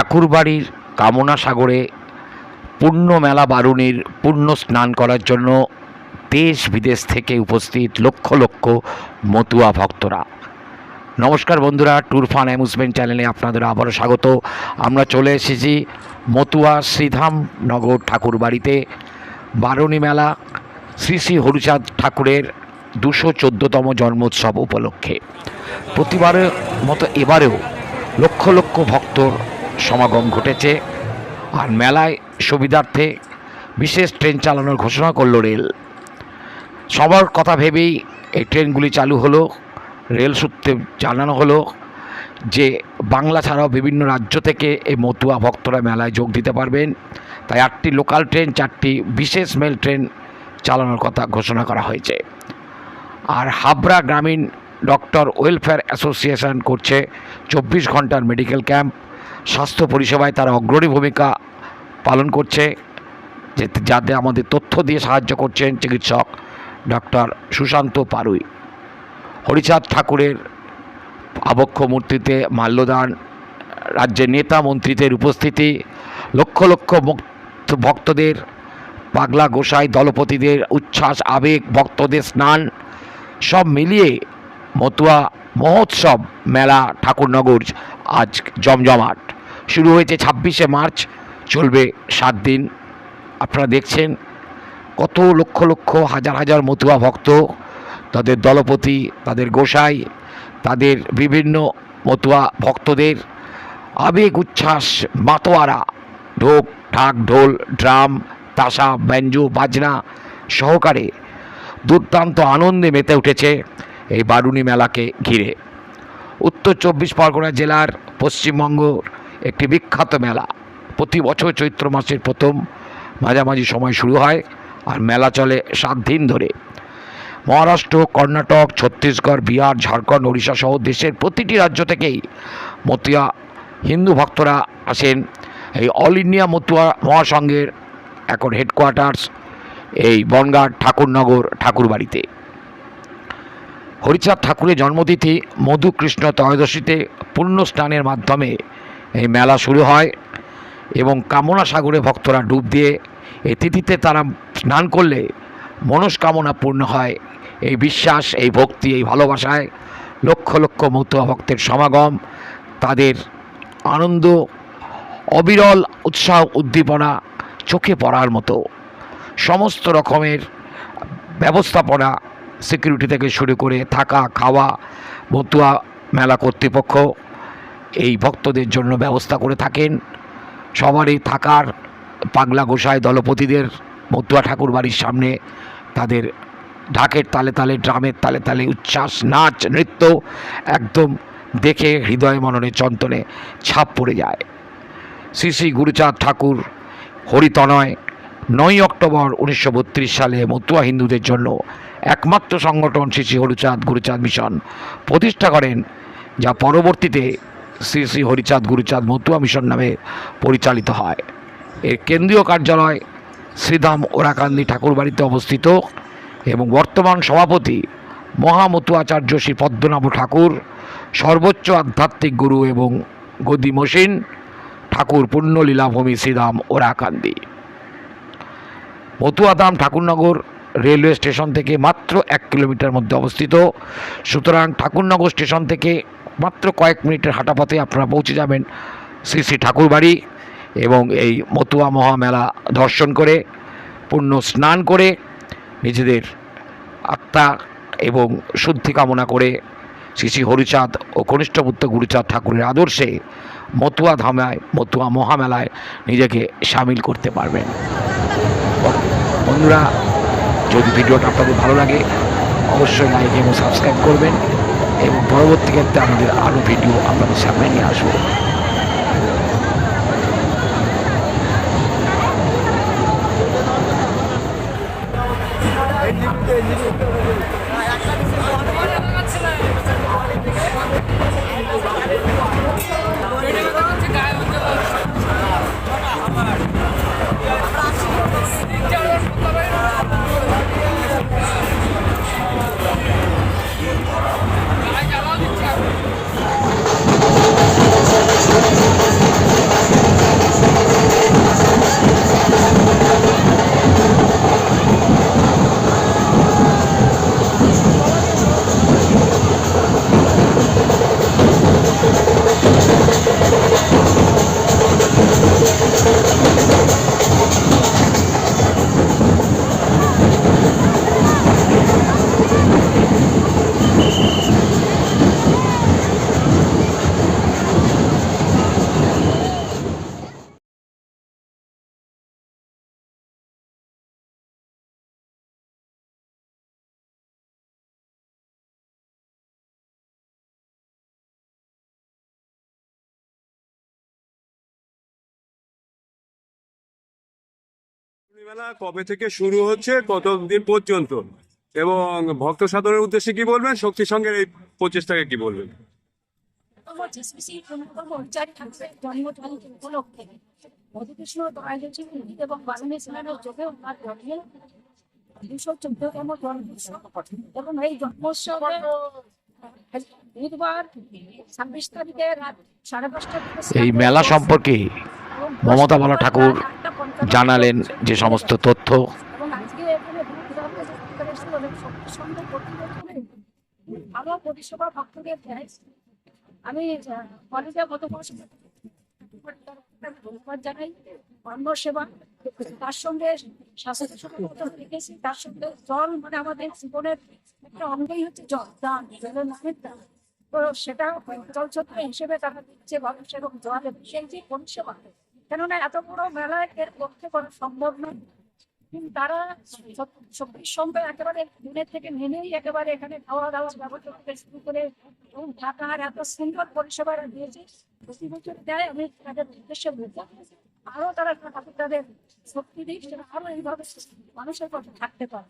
ঠাকুরবাড়ির কামনা সাগরে পূর্ণ মেলা বারুণীর পূর্ণ স্নান করার জন্য দেশ বিদেশ থেকে উপস্থিত লক্ষ লক্ষ মতুয়া ভক্তরা। নমস্কার বন্ধুরা, ট্যুর ফান অ্যামিউজমেন্ট চ্যানেলে আপনাদের আবারও স্বাগত। আমরা চলে এসেছি মতুয়া শ্রীধামনগর ঠাকুরবাড়িতে বারুণী মেলা শ্রী শ্রী হরিচাঁদ ঠাকুরের 214তম জন্মোৎসব উপলক্ষে। প্রতিবারের মতো এবারেও লক্ষ লক্ষ ভক্তর সমাগম ঘটেছে। আর মেলায় সুবিধার্থে বিশেষ ট্রেন চালানোর ঘোষণা করল রেল। সবার কথা ভেবেই এই ট্রেনগুলি চালু হলো। রেল সূত্রে জানানো হলো যে বাংলা ছাড়াও বিভিন্ন রাজ্য থেকে এই মতুয়া ভক্তরা মেলায় যোগ দিতে পারবেন। তাই 8টি লোকাল ট্রেন, 4টি বিশেষ মেল ট্রেন চালানোর কথা ঘোষণা করা হয়েছে। আর হাবড়া গ্রামীণ ডক্টর ওয়েলফেয়ার অ্যাসোসিয়েশন করছে 24 ঘন্টার মেডিকেল ক্যাম্প। স্বাস্থ্য পরিষেবায় তারা অগ্রণী ভূমিকা পালন করছে, যাতে আমাদের তথ্য দিয়ে সাহায্য করছেন চিকিৎসক ডক্টর সুশান্ত পারুই। হরিচাঁদ ঠাকুরের আবক্ষ মূর্তিতে মাল্যদান, রাজ্যের নেতা মন্ত্রীদের উপস্থিতি, লক্ষ লক্ষ ভক্তদের, পাগলা গোসাই দলপতিদের উচ্ছ্বাস, আবেগ, ভক্তদের স্নান, সব মিলিয়ে মতুয়া মহোৎসব মেলা ঠাকুরনগর আজ জমজমাট। শুরু হয়েছে 26শে মার্চ, চলবে 7 দিন। আপনারা দেখছেন কত লক্ষ লক্ষ হাজার হাজার মতুয়া ভক্ত, তাদের দলপতি, তাদের গোসাই, তাদের বিভিন্ন মতুয়া ভক্তদের আবেগ উচ্ছ্বাস, মাতোয়ারা, ঢোক ঢাক ঢোল ড্রাম তাসা ব্যঞ্জো বাজনা সহকারে দুর্দান্ত আনন্দে মেতে উঠেছে এই বারুণী মেলাকে ঘিরে। উত্তর 24 পরগনা জেলার পশ্চিমবঙ্গর একটি বিখ্যাত মেলা। প্রতি বছর চৈত্র মাসের প্রথম মাঝামাঝি সময় শুরু হয় আর মেলা চলে 7 দিন ধরে। মহারাষ্ট্র, কর্ণাটক, ছত্তিশগড়, বিহার, ঝাড়খণ্ড, ওড়িশা সহ দেশের প্রতিটি রাজ্য থেকেই মতুয়া হিন্দু ভক্তরা আসেন। এই অল ইন্ডিয়া মতুয়া মহাসংঘের এখন হেডকোয়ার্টার্স এই বনগাঁ ঠাকুরনগর ঠাকুরবাড়িতে। হরিচাঁদ ঠাকুরের জন্মতিথি মধুকৃষ্ণ ত্রয়োদশীতে পূর্ণ স্নানের মাধ্যমে এই মেলা শুরু হয় এবং কামনা সাগরে ভক্তরা ডুব দিয়ে এই তিথিতে তারা স্নান করলে মনস্কামনা পূর্ণ হয়। এই বিশ্বাস, এই ভক্তি, এই ভালোবাসায় লক্ষ লক্ষ মতুয়া ভক্তের সমাগম, তাদের আনন্দ, অবিরল উৎসাহ উদ্দীপনা চোখে পড়ার মতো। সমস্ত রকমের ব্যবস্থাপনা, সিকিউরিটি থেকে শুরু করে থাকা খাওয়া, মতুয়া মেলা কর্তৃপক্ষ এই ভক্তদের জন্য ব্যবস্থা করে থাকেন। সবারই থাকার, পাগলা গোসাই দলপতিদের মতুয়া ঠাকুর বাড়ির সামনে তাদের ঢাকের তালে তালে, ড্রামের তালে তালে উচ্ছ্বাস, নাচ, নৃত্য একদম দেখে হৃদয় মননে চন্তনে ছাপ পড়ে যায়। শ্রী শ্রী গুরুচাঁদ ঠাকুর হরিতনয় 9 অক্টোবর 1932 সালে মতুয়া হিন্দুদের জন্য একমাত্র সংগঠন শ্রী শ্রী হরিচাঁদ গুরুচাঁদ মিশন প্রতিষ্ঠা করেন, যা পরবর্তীতে শ্রী শ্রী হরিচাঁদ গুরুচাঁদ মতুয়া মিশন নামে পরিচালিত হয়। এর কেন্দ্রীয় কার্যালয় শ্রীধাম ওরাকান্দি ঠাকুরবাড়িতে অবস্থিত এবং বর্তমান সভাপতি মহামতুয়াচার্য শ্রী পদ্মনাভ ঠাকুর, সর্বোচ্চ আধ্যাত্মিক গুরু এবং গদিমসীন ঠাকুর পূর্ণ লীলাভূমি শ্রীধাম ওরাকান্দি। মতুয়াধাম ঠাকুরনগর রেলওয়ে স্টেশন থেকে মাত্র 1 কিলোমিটার মধ্যে অবস্থিত। সুতরাং ঠাকুরনগর স্টেশন থেকে মাত্র কয়েক মিনিটের হাঁটাপথে আপনারা পৌঁছে যাবেন শ্রী শ্রী ঠাকুরবাড়ি এবং এই মতুয়া মহামেলা দর্শন করে, পূর্ণ স্নান করে, নিজেদের আত্মা এবং শুদ্ধি কামনা করে শ্রী শ্রী হরিচাঁদ ও কনিষ্ঠ পুত্র গুরুচাঁদ ঠাকুরের আদর্শে মতুয়া ধামায়, মতুয়া মহামেলায় নিজেকে সামিল করতে পারবেন। বন্ধুরা, যদি ভিডিওটা আপনাদের ভালো লাগে অবশ্যই লাইক এবং সাবস্ক্রাইব করবেন এবং পরবর্তী ক্ষেত্রে আমাদের আরও ভিডিও আপনাদের সামনে নিয়ে আসবো। মেলা কবে থেকে শুরু হচ্ছে, কত দিন পর্যন্ত, এবং ভক্ত সাধনের উদ্দেশ্যে কি বলবেন, শক্তি সঙ্গের এই প্রচেষ্টাকে কি বলবেন? আমার যিশুশ্রী পূর্ণকর্ম উচ্চারণ ঠাকুরের জন্মজয়ন্তী উপলক্ষে মধুকৃষ্ণ দয়ালজি এবং বারুণী স্নানের যোগে ওনার জন্মে 214তম জন্মোৎসব এবং এই জন্মোৎসবে বুধবার 26 তারিখে রাত 5:30 থেকে এই মেলা সম্পর্কে মমতা বালা ঠাকুর জানালেন যে সমস্ত তথ্য। এবং আজকে এখানে সঙ্গে প্রতি বছরে ভালো পরিষেবা ভক্তদের দেয়। আমি কলেজে গত বছর ধন্যবাদ জানাই। অন্ন সেবা, তার সঙ্গে স্বাস্থ্য সেবা রেখেছি, তার সঙ্গে জল, মানে আমাদের জীবনের একটা অঙ্গই হচ্ছে জল, দান, জলের নামের দান। তো সেটা জল ছত্র হিসেবে তারা দিচ্ছে মানুষ, এবং জল সেই যে পরিষেবা, কেননা এত বড় মেলায় এর পক্ষে করা সম্ভব নয়। কিন্তু তারা সত্যির সঙ্গে একেবারে দিনের থেকে নেমেই একেবারে এখানে খাওয়া দাওয়ার ব্যবস্থা থেকে শুরু করে এবং থাকার এত সুন্দর পরিষেবা দিয়েছে, প্রতি বছর দেয়। আমি তাদের উদ্দেশ্যে বলবো আরো তারা তাদের শক্তি দিক, আরো এইভাবে মানুষের কাছে থাকতে পারে।